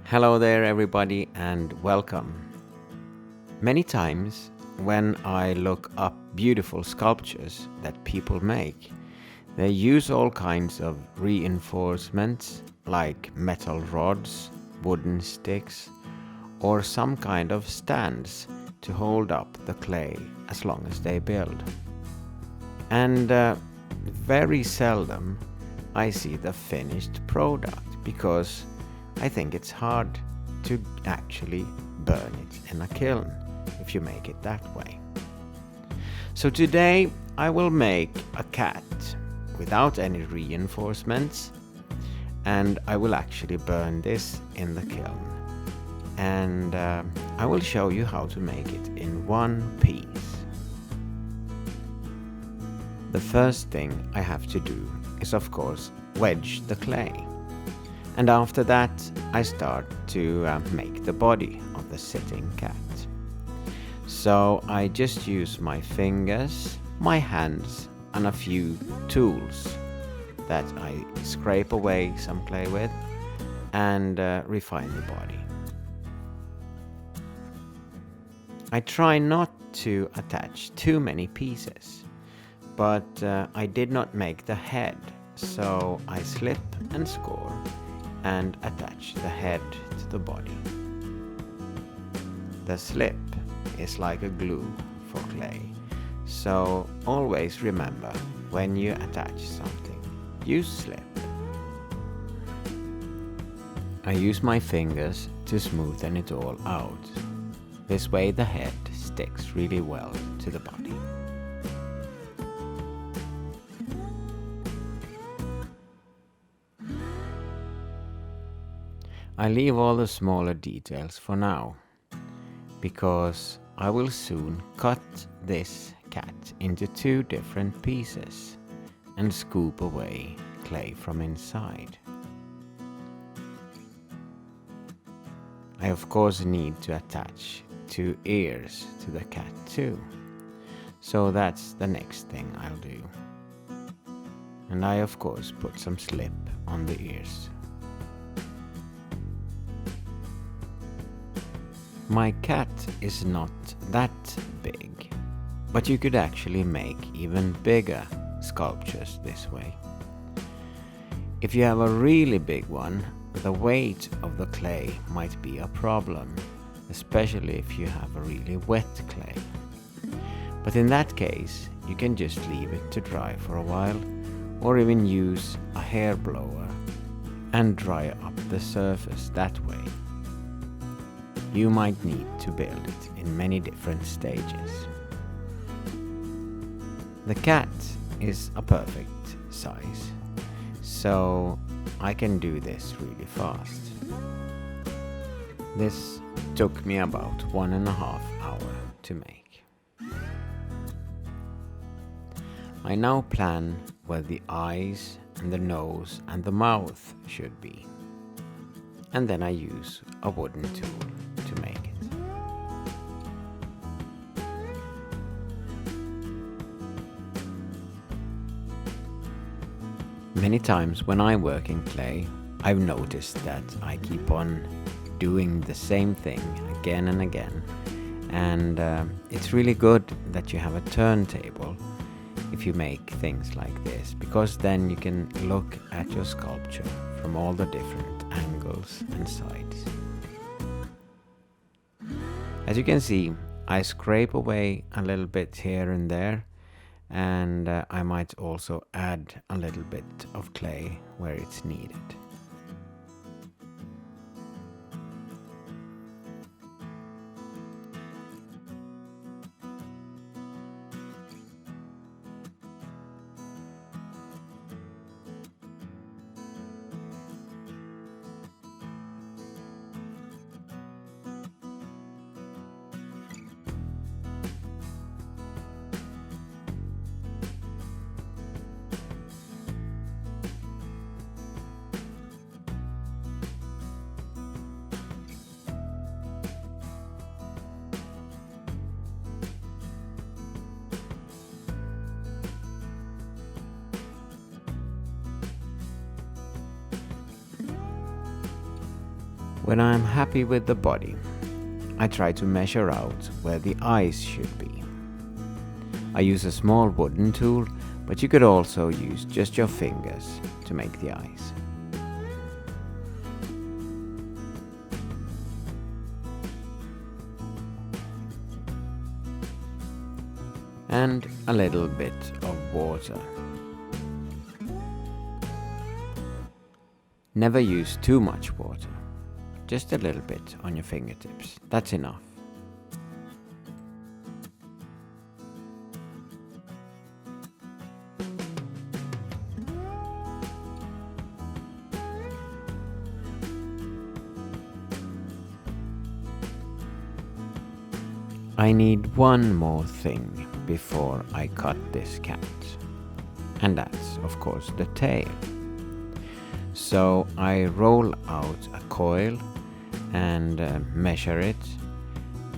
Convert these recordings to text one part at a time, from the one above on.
Hello there, everybody, and welcome. Many times, when I look up beautiful sculptures that people make, they use all kinds of reinforcements like metal rods, wooden sticks, or some kind of stands to hold up the clay as long as they build. And very seldom I see the finished product because I think it's hard to actually burn it in a kiln if you make it that way. So today I will make a cat without any reinforcements, and I will actually burn this in the kiln. And I will show you how to make it in one piece. The first thing I have to do is, of course, wedge the clay. And after that, I start to make the body of the sitting cat. So I just use my fingers, my hands, and a few tools that I scrape away some clay with and refine the body. I try not to attach too many pieces, but I did not make the head, so I slip and score and attach the head to the body. The slip is like a glue for clay, so always remember when you attach something, use slip. I use my fingers to smoothen it all out. This way the head sticks really well to the body. I leave all the smaller details for now, because I will soon cut this cat into two different pieces and scoop away clay from inside. I of course need to attach two ears to the cat too, so that's the next thing I'll do. And I of course put some slip on the ears. My cat is not that big, but you could actually make even bigger sculptures this way. If you have a really big one, the weight of the clay might be a problem, especially if you have a really wet clay. But in that case, you can just leave it to dry for a while, or even use a hair blower and dry up the surface that way. You might need to build it in many different stages. The cat is a perfect size, so I can do this really fast. This took me about 1.5 hours to make. I now plan where the eyes and the nose and the mouth should be, and then I use a wooden tool to make it. Many times when I work in clay, I've noticed that I keep on doing the same thing again and again, and it's really good that you have a turntable if you make things like this, because then you can look at your sculpture from all the different angles and sides. As you can see, I scrape away a little bit here and there, and I might also add a little bit of clay where it's needed. When I'm happy with the body, I try to measure out where the eyes should be. I use a small wooden tool, but you could also use just your fingers to make the eyes. And a little bit of water. Never use too much water. Just a little bit on your fingertips. That's enough. I need one more thing before I cut this cat. And that's, of course, the tail. So I roll out a coil and measure it,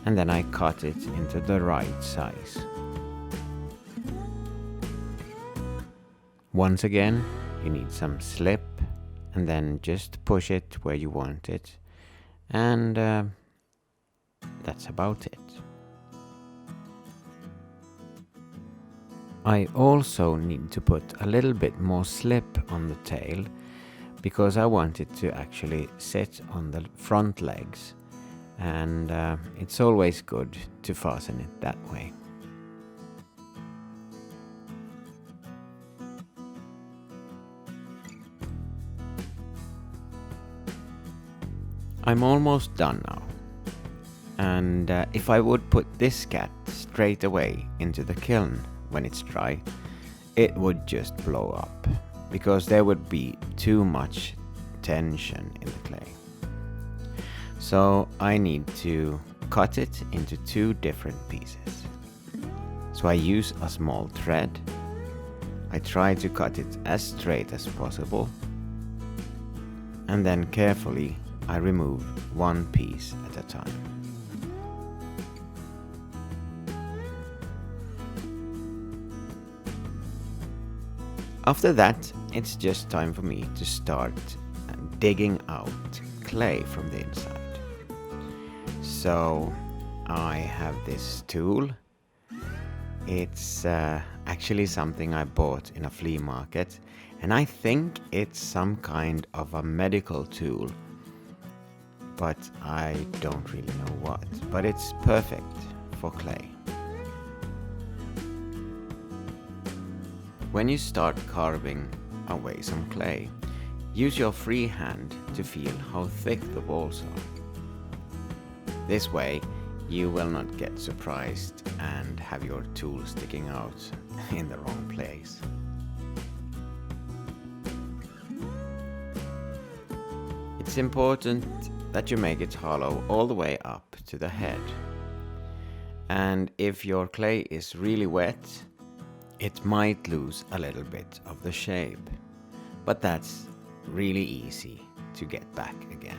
and then I cut it into the right size. Once again, you need some slip, and then just push it where you want it, and that's about it. I also need to put a little bit more slip on the tail, because I want it to actually sit on the front legs, and it's always good to fasten it that way. I'm almost done now, and if I would put this cat straight away into the kiln when it's dry, it would just blow up, because there would be too much tension in the clay. So I need to cut it into two different pieces. So I use a small thread. I try to cut it as straight as possible, and then carefully I remove one piece at a time. After that, it's just time for me to start digging out clay from the inside. So I have this tool. It's actually something I bought in a flea market, and I think it's some kind of a medical tool, but I don't really know what. But it's perfect for clay. When you start carving away some clay, use your free hand to feel how thick the walls are. This way, you will not get surprised and have your tool sticking out in the wrong place. It's important that you make it hollow all the way up to the head. And if your clay is really wet, it might lose a little bit of the shape, but that's really easy to get back again.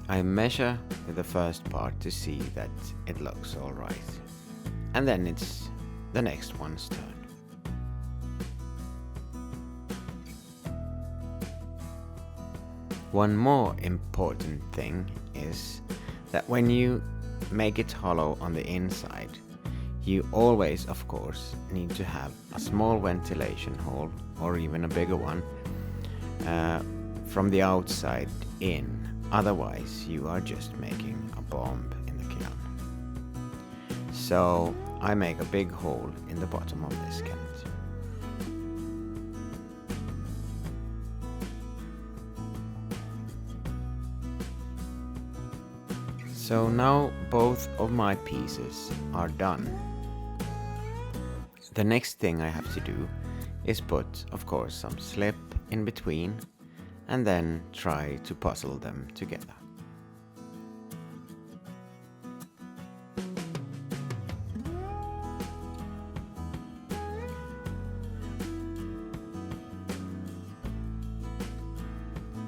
I measure with the first part to see that it looks alright, and then it's the next one's turn. One more important thing is that when you make it hollow on the inside, you always, of course, need to have a small ventilation hole, or even a bigger one, from the outside in. Otherwise, you are just making a bomb in the kiln. So I make a big hole in the bottom of this cat. So now both of my pieces are done. The next thing I have to do is put, of course, some slip in between, and then try to puzzle them together.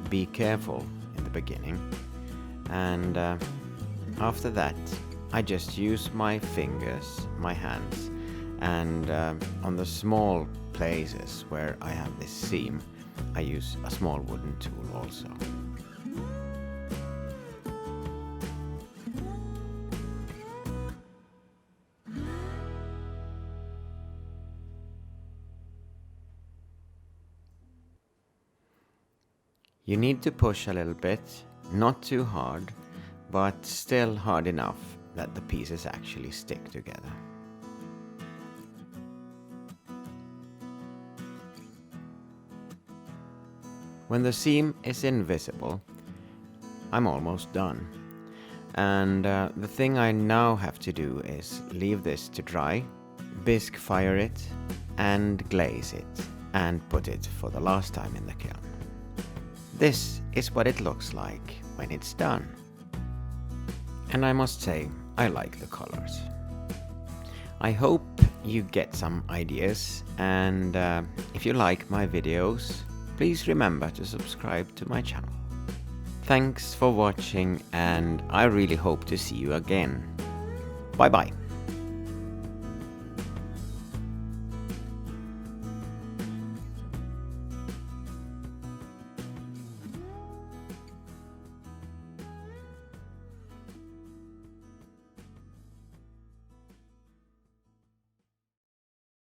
Be careful in the beginning, and after that I just use my fingers, my hands, and on the small places where I have this seam, I use a small wooden tool also. You need to push a little bit, not too hard, but still hard enough that the pieces actually stick together. When the seam is invisible, I'm almost done. And the thing I now have to do is leave this to dry, bisque fire it, and glaze it, and put it for the last time in the kiln. This is what it looks like when it's done. And I must say, I like the colors. I hope you get some ideas, and if you like my videos, please remember to subscribe to my channel. Thanks for watching, and I really hope to see you again. Bye bye.